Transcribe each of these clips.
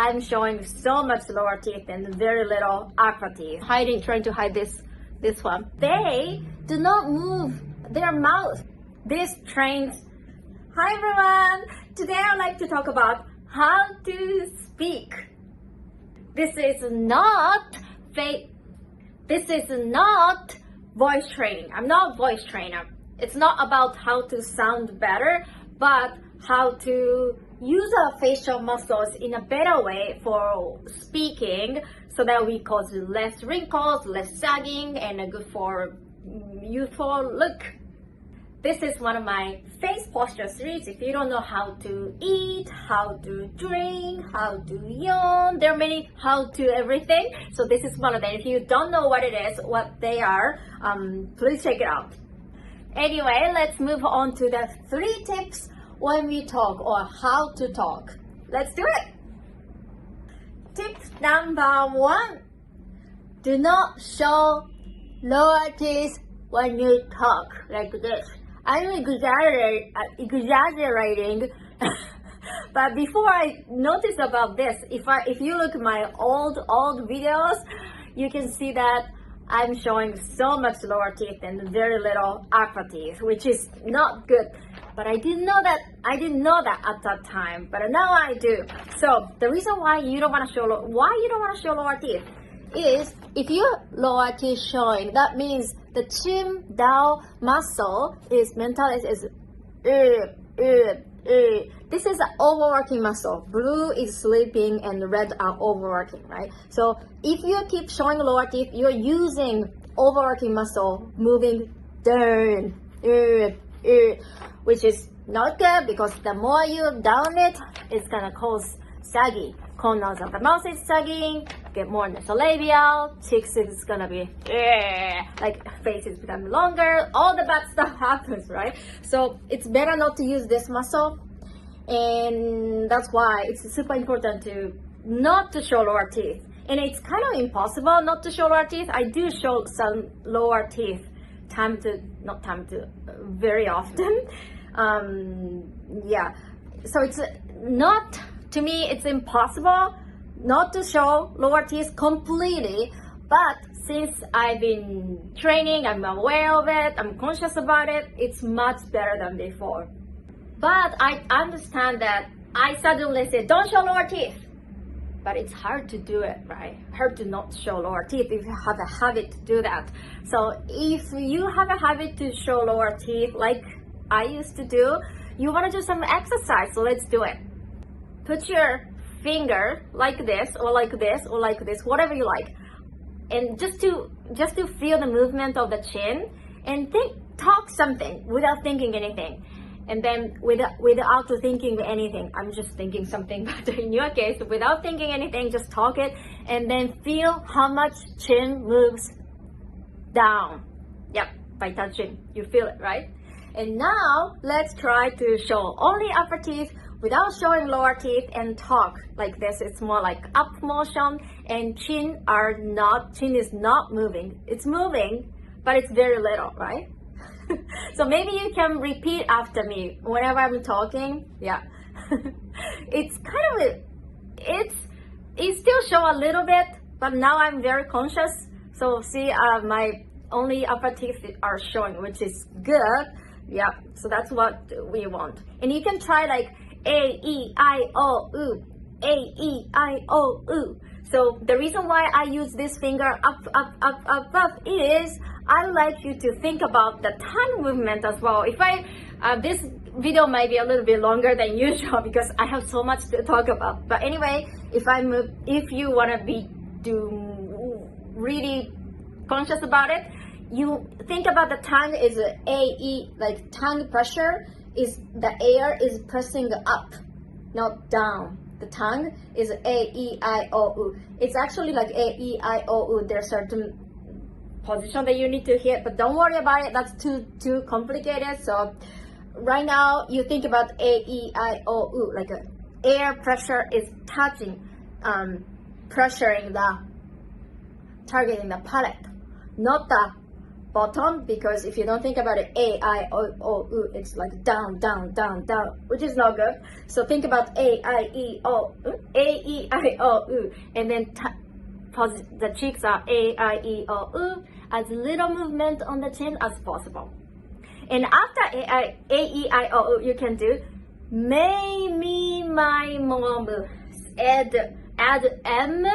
I'm showing so much lower teeth and very little upper teeth. Trying to hide this one. They do not move their mouth. This trains. Hi everyone! Today I'd like to talk about how to speak. This is not voice training. I'm not a voice trainer. It's not about how to sound better, but how to use our facial muscles in a better way for speaking so that we cause less wrinkles, less sagging, and a good for youthful look. This is one of my face posture series. If you don't know how to eat, how to drink, how to yawn, there are many how to everything. So this is one of them. If you don't know what it is, what they are, please check it out. Anyway, let's move on to the 3 tips when we talk or how to talk. Let's do it. Tip number 1. Do not show lower teeth when you talk like this. I'm exaggerating, but before I noticed about this, if you look at my old videos, you can see that I'm showing so much lower teeth and very little upper teeth, which is not good. But I didn't know that at that time, but now I do. So the reason why you don't want to show lower teeth is if your lower teeth showing, that means the chin down muscle is this is an overworking muscle. Blue is sleeping and red are overworking, right? So if you keep showing lower teeth, you're using overworking muscle moving down, which is not good because the more you down it, it's gonna cause saggy. Corners of the mouth is sagging, get more nasolabial, cheeks is gonna be like face is becoming longer, all the bad stuff happens, right? So it's better not to use this muscle, and that's why it's super important to not to show lower teeth. And it's kind of impossible not to show lower teeth. I do show some lower teeth very often. Yeah, so it's not, to me, it's impossible not to show lower teeth completely, but since I've been training, I'm aware of it, I'm conscious about it, it's much better than before. But I understand that I suddenly say, don't show lower teeth. But it's hard to do it, right? Hard to not show lower teeth if you have a habit to do that. So if you have a habit to show lower teeth like I used to do, you want to do some exercise, so let's do it. Put your finger like this or like this or like this, whatever you like, and just to feel the movement of the chin, and talk something without thinking anything. And then without thinking anything, I'm just thinking something, but in your case, without thinking anything, just talk it, and then feel how much chin moves down. Yep, by touching, you feel it, right? And now let's try to show only upper teeth without showing lower teeth and talk like this. It's more like up motion, and chin is not moving. It's moving, but it's very little, right? So maybe you can repeat after me whenever I'm talking. Yeah. It's kind of it still show a little bit, but now I'm very conscious. So see, my only upper teeth are showing, which is good. Yeah, so that's what we want. And you can try like A-E-I-O-U, A-E-I-O-U. So the reason why I use this finger up is I like you to think about the tongue movement as well. This video might be a little bit longer than usual because I have so much to talk about. But anyway, if you want to be really conscious about it, you think about the tongue is like tongue pressure is the air is pressing up, not down. The tongue is A-E-I-O-U. It's actually like A-E-I-O-U. There's certain position that you need to hit, but don't worry about it. That's too complicated. So right now you think about A-E-I-O-U, like air pressure is touching, pressuring targeting the palate, not the bottom, because if you don't think about it, A, I, O, U, it's like down, down, down, down, which is not good. So think about A, I, E, O, A, E, I, O, U, and then the cheeks are A, I, E, O, U, as little movement on the chin as possible. And after A, E, I, O, U, you can do me, my, mo, mu. Add M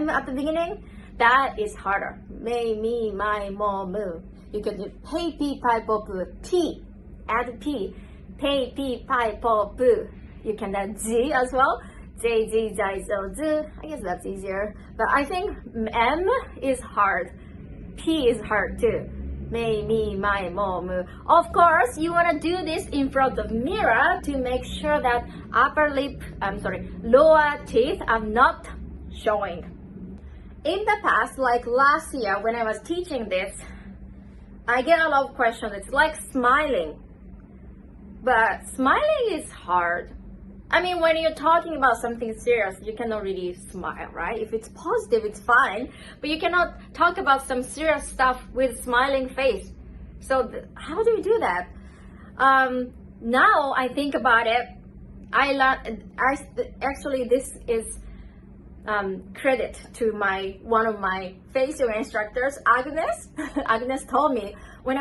at the beginning. That is harder. Me, my, mo, mu. You can do pay, pi, po, pu. P. Add P. Pay, pi, po, pu. You can add Z as well. J, Z, J, zo, Z. I guess that's easier. But I think M is hard. P is hard too. Me, my, mo, mu. Of course, you want to do this in front of mirror to make sure that lower teeth are not showing. In the past, like last year when I was teaching this, I get a lot of questions. It's like smiling. But smiling is hard. I mean, when you're talking about something serious, you cannot really smile, right? If it's positive, it's fine. But you cannot talk about some serious stuff with smiling face. So how do you do that? Now I think about it. Actually, this is credit to one of my face yoga instructors, Agnes. Agnes told me when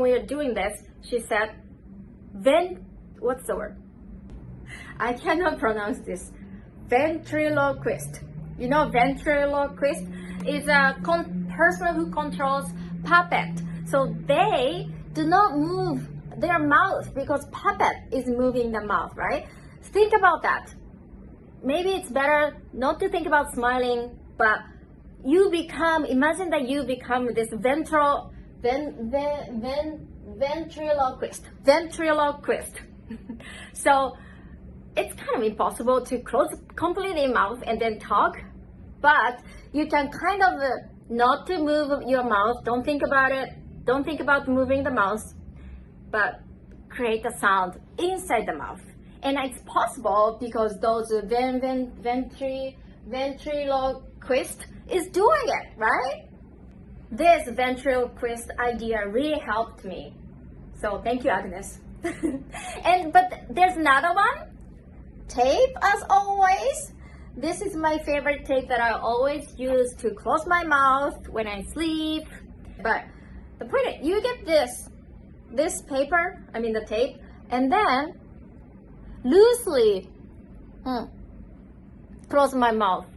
we were doing this, she said, what's the word? I cannot pronounce this. Ventriloquist. You know, ventriloquist is a person who controls puppet. So they do not move their mouth because puppet is moving the mouth, right? Think about that. Maybe it's better not to think about smiling, but imagine that you become this ventriloquist. So it's kind of impossible to close completely mouth and then talk, but you can kind of not to move your mouth. Don't think about it. Don't think about moving the mouth, but create a sound inside the mouth. And it's possible because those ventriloquist is doing it, right? This ventriloquist idea really helped me. So thank you, Agnes. But there's another one. Tape, as always. This is my favorite tape that I always use to close my mouth when I sleep. But the point is, you get this paper, the tape, and then loosely close my mouth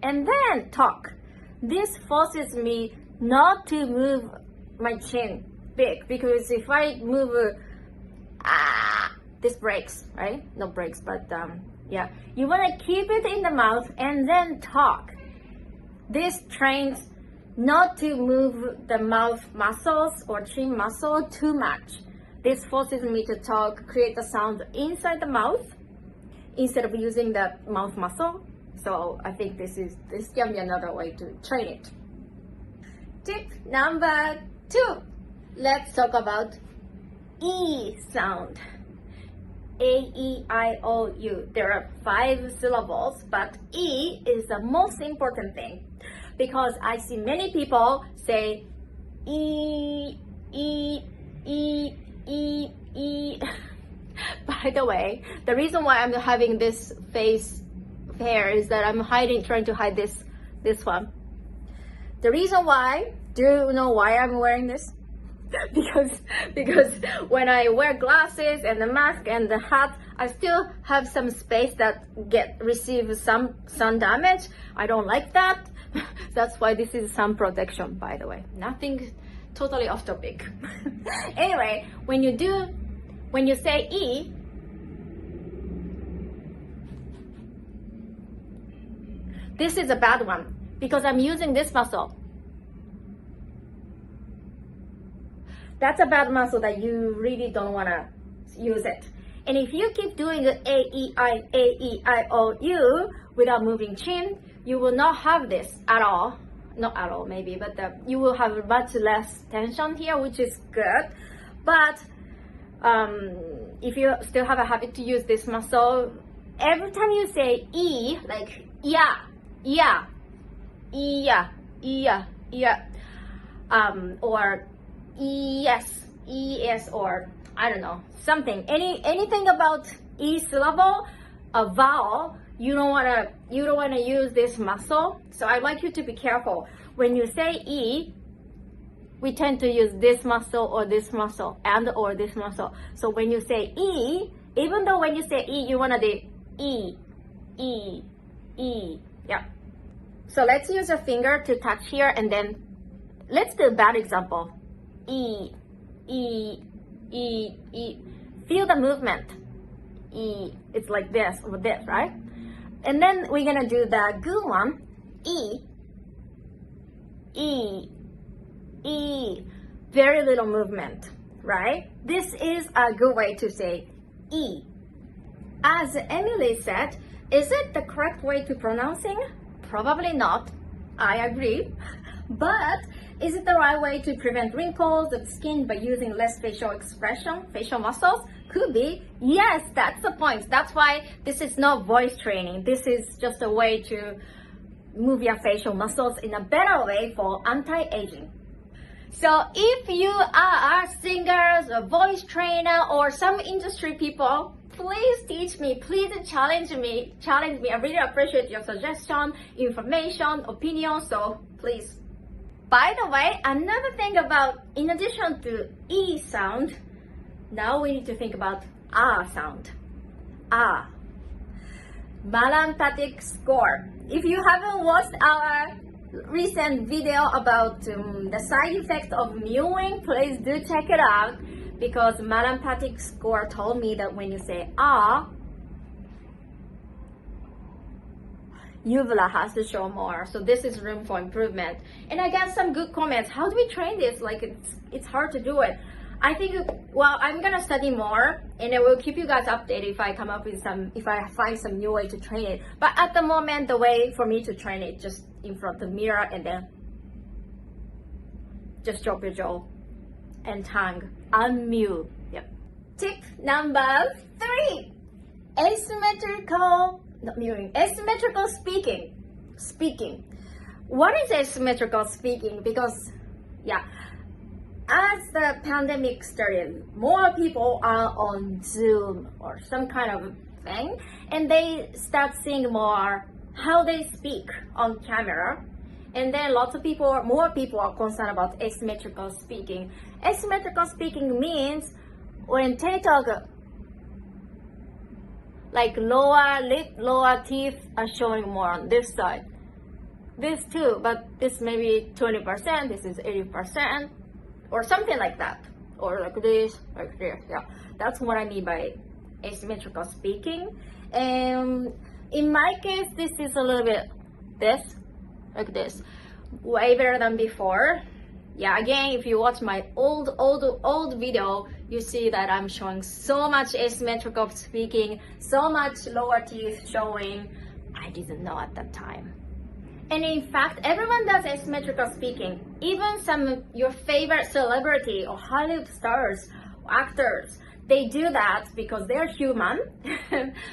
and then talk. This forces me not to move my chin big, because if I move this breaks, right? No breaks, but yeah. You want to keep it in the mouth and then talk. This trains not to move the mouth muscles or chin muscle too much. This forces me to talk, create the sound inside the mouth instead of using the mouth muscle. So I think this can be another way to train it. Tip number 2. Let's talk about E sound. A-E-I-O-U. There are 5 syllables, but E is the most important thing, because I see many people say E, E, E, E, E. By the way, the reason why I'm having this face hair is that I'm trying to hide this one. The reason why, do you know why I'm wearing this? because when I wear glasses and the mask and the hat, I still have some space that receive some sun damage. I don't like that. That's why this is sun protection, by the way. Nothing totally off topic. Anyway, when you say E, this is a bad one because I'm using this muscle. That's a bad muscle that you really don't want to use it. And if you keep doing the A-E-I-O-U without moving chin, you will not have this at all. Not at all, maybe, but you will have much less tension here, which is good. But if you still have a habit to use this muscle, every time you say E, like yeah, or es, or I don't know, something, anything about E syllable, a vowel, you don't wanna use this muscle. So I'd like you to be careful. When you say E, we tend to use this muscle or this muscle or this muscle. So when you say E, even though when you say E, you wanna do E, E, E, yeah. So let's use a finger to touch here, and then let's do a bad example. E, E, E, E. Feel the movement. E, it's like this or this, right? And then we're gonna do the good one. E, E, E. Very little movement, right? This is a good way to say E. As Emily said, is it the correct way to pronouncing? Probably not. I agree. But is it the right way to prevent wrinkles of skin by using less facial expression, facial muscles? Could be. Yes, that's the point. That's why this is not voice training. This is just a way to move your facial muscles in a better way for anti-aging. So if you are singers, a voice trainer, or some industry people, please teach me, please challenge me. I really appreciate your suggestion, information, opinion, so please. By the way, another thing about, in addition to E sound, now we need to think about Ah sound. Ah. Malampatic score. If you haven't watched our recent video about the side effects of mewing, please do check it out, because Malampatic score told me that when you say ah, uvula has to show more. So this is room for improvement. And I got some good comments. How do we train this? Like it's hard to do it. I think, well, I'm gonna study more, and I will keep you guys updated if I come up with if I find some new way to train it. But at the moment, the way for me to train it, just in front of the mirror and then just drop your jaw and tongue, unmute. Yep. Tip number 3, asymmetrical speaking. What is asymmetrical speaking? Because, yeah, as the pandemic started, more people are on Zoom or some kind of thing, and they start seeing more how they speak on camera. And then more people are concerned about asymmetrical speaking. Asymmetrical speaking means when they talk, like lower lip, lower teeth are showing more on this side. This too, but this may be 20%, this is 80%, or something like that. Or like this, yeah. That's what I mean by asymmetrical speaking. And in my case, this is a little bit like this. Way better than before. Yeah, again, if you watch my old video, you see that I'm showing so much asymmetrical speaking, so much lower teeth showing. I didn't know at that time. And in fact, everyone does asymmetrical speaking. Even some of your favorite celebrity or Hollywood stars, actors, they do that because they're human.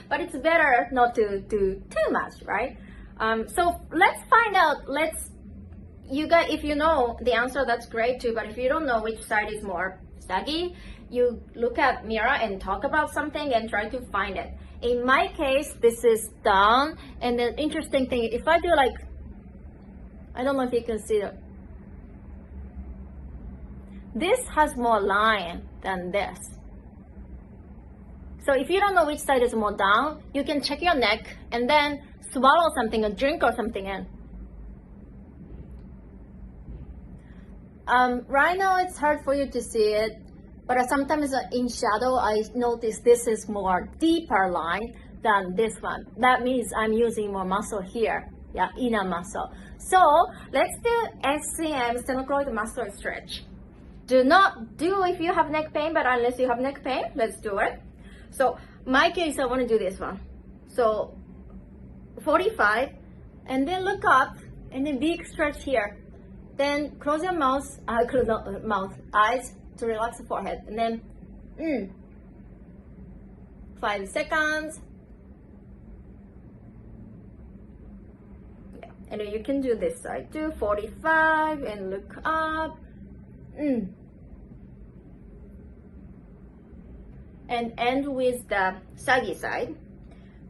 But it's better not to do too much, right? So let's find out. You guys, if you know the answer, that's great too. But if you don't know which side is more saggy, you look at mirror and talk about something and try to find it. In my case, this is down. And the interesting thing, if I do like, I don't know if you can see it. This has more line than this. So if you don't know which side is more down, you can check your neck and then swallow something, a drink or something in. Right now it's hard for you to see it, but sometimes in shadow I notice this is more deeper line than this one. That means I'm using more muscle here, yeah, inner muscle. So let's do SCM, sternocleidomastoid muscle stretch. Do not do if you have neck pain, but unless you have neck pain, let's do it. So my case, I want to do this one. So 45, and then look up, and then big stretch here. Then close your mouth, eyes to relax the forehead, and then 5 seconds. Yeah. And you can do this side too, 45, and look up. And end with the saggy side.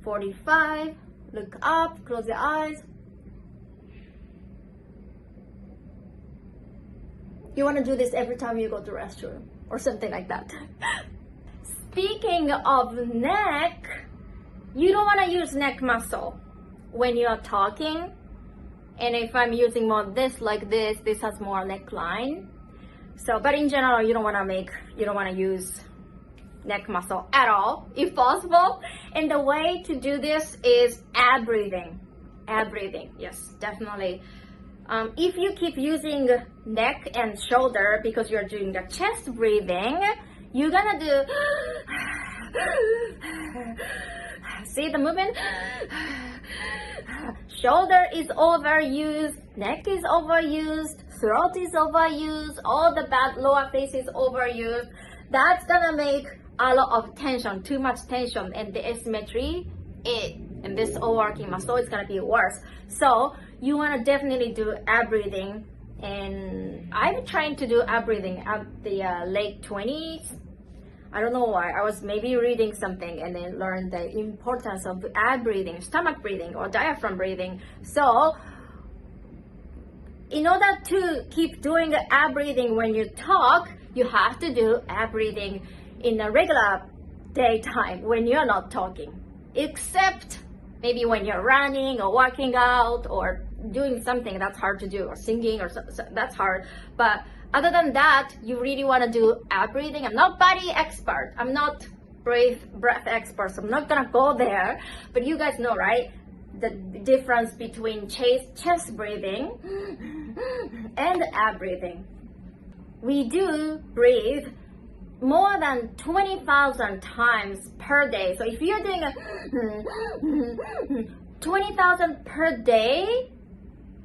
45, look up, close your eyes. You want to do this every time you go to the restroom or something like that. Speaking of neck, you don't want to use neck muscle when you're talking. And if I'm using more this like this has more neckline. So, but in general, you don't want to use neck muscle at all, if possible. And the way to do this is ab breathing. Ab breathing, yes, definitely. If you keep using neck and shoulder because you're doing the chest breathing, you're gonna do, see the movement? Shoulder is overused, neck is overused, throat is overused, all the bad lower face is overused. That's gonna make a lot of tension, too much tension, and the asymmetry, and this overworking muscle is gonna be worse. So you wanna definitely do ab breathing, and I'm trying to do ab breathing at the late 20s. I don't know why. I was maybe reading something and then learned the importance of ab breathing, stomach breathing, or diaphragm breathing. So in order to keep doing ab breathing when you talk, you have to do ab breathing in a regular daytime when you're not talking, except maybe when you're running or working out or doing something that's hard to do, or singing or so that's hard. But other than that, you really want to do ab breathing. I'm not body expert. I'm not breath expert. So I'm not gonna go there. But you guys know, right? The difference between chest breathing and ab breathing. We do breathe more than 20,000 times per day. So if you're doing 20,000 per day,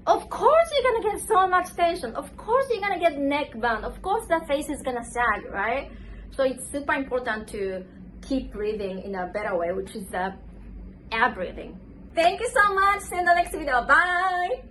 of course you're gonna get so much tension. Of course you're gonna get neck bend. Of course the face is gonna sag, right? So it's super important to keep breathing in a better way, which is the ab breathing. Thank you so much. See you in the next video. Bye.